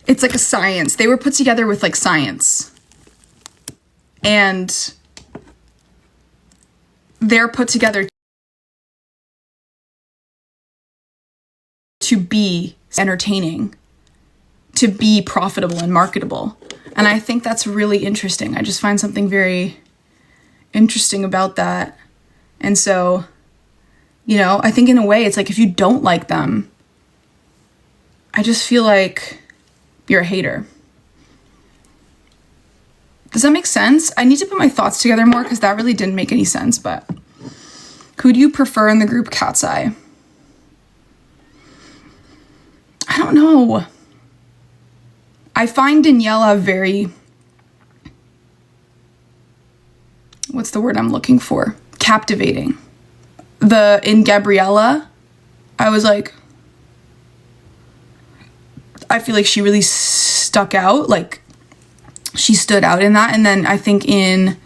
it's like a science. They were put together with like science. And they're put together to be entertaining, to be profitable and marketable. And I think that's really interesting. I just find something very interesting about that. And so, you know, I think in a way it's like if you don't like them, I just feel like you're a hater. Does that make sense? I need to put my thoughts together more because that really didn't make any sense. But who do you prefer in the group Cat's Eye? I don't know. I find Daniela very, what's the word I'm looking for? Captivating. In Gabriella, I was like, I feel like she really stuck out. Like, she stood out in that. And then I think in,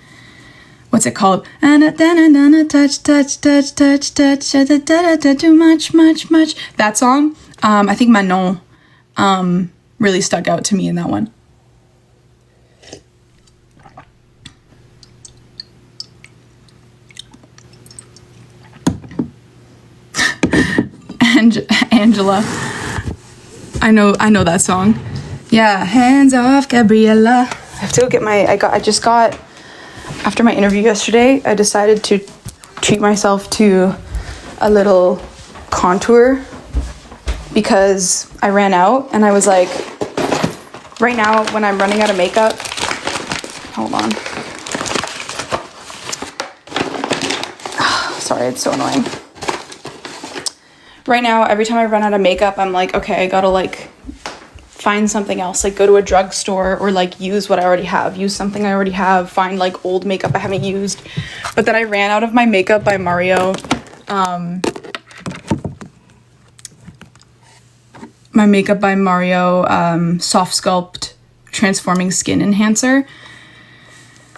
what's it called? Touch, touch, touch, touch, touch, too much, much, much. That song, I think Manon really stuck out to me in that one. Angela. I know that song. Yeah, hands off, Gabriella. I have to go get I just got, after my interview yesterday, I decided to treat myself to a little contour because I ran out and I was like, right now when I'm running out of makeup, hold on. Sorry, it's so annoying. Right now, every time I run out of makeup, I'm like, okay, I gotta like find something else, like go to a drugstore or like use what I already have, use something I already have, find like old makeup I haven't used. But then I ran out of my Makeup by Mario, Soft Sculpt Transforming Skin Enhancer.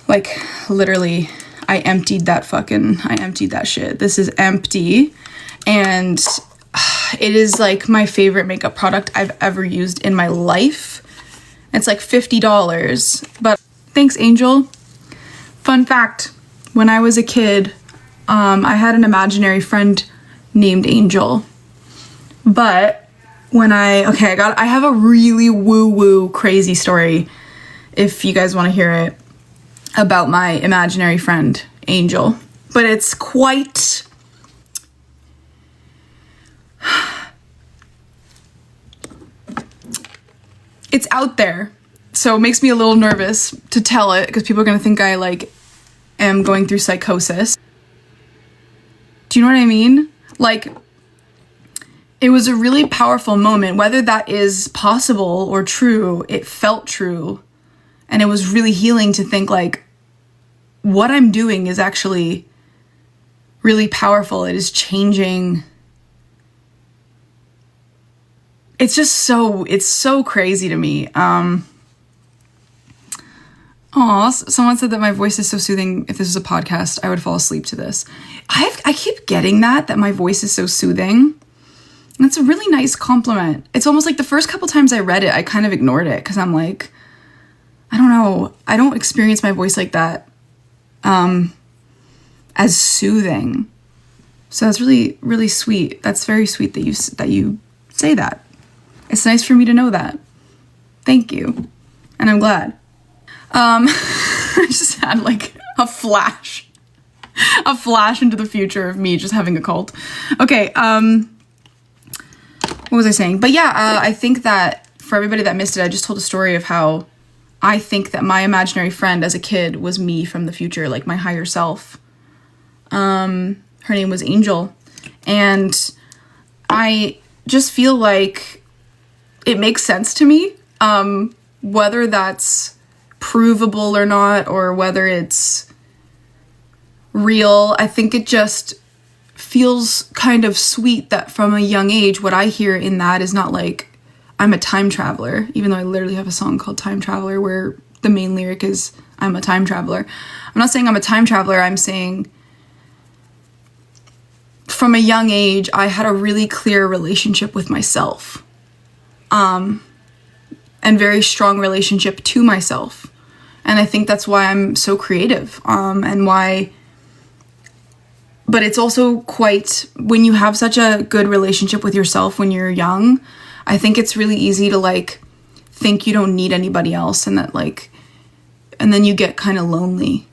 Like literally, I emptied that shit. This is empty. And it is like my favorite makeup product I've ever used in my life. It's like $50, but thanks, Angel. Fun fact, when I was a kid, I had an imaginary friend named Angel. But when I have a really woo-woo crazy story, if you guys want to hear it, about my imaginary friend, Angel. But it's quite... it's out there, so it makes me a little nervous to tell it because people are gonna think I like am going through psychosis. Do you know what I mean? Like, it was a really powerful moment. Whether that is possible or true, it felt true, and it was really healing to think like what I'm doing is actually really powerful. It is changing. It's just so crazy to me. Someone said that my voice is so soothing. If this was a podcast, I would fall asleep to this. I keep getting that my voice is so soothing. And it's a really nice compliment. It's almost like the first couple times I read it, I kind of ignored it because I'm like, I don't know. I don't experience my voice like that as soothing. So that's really, really sweet. That's very sweet that you say that. It's nice for me to know that. Thank you. And I'm glad. I just had like a flash into the future of me just having a cult. Okay, what was I saying? But yeah, I think that for everybody that missed it, I just told a story of how I think that my imaginary friend as a kid was me from the future, like my higher self. Her name was Angel. And I just feel like it makes sense to me, whether that's provable or not, or whether it's real. I think it just feels kind of sweet that from a young age, what I hear in that is not like I'm a time traveler, even though I literally have a song called Time Traveler where the main lyric is I'm a time traveler. I'm not saying I'm a time traveler. I'm saying from a young age, I had a really clear relationship with myself. and very strong relationship to myself. And I think that's why I'm so creative, and why, but it's also quite, when you have such a good relationship with yourself when you're young, I think it's really easy to like think you don't need anybody else, and that like, and then you get kind of lonely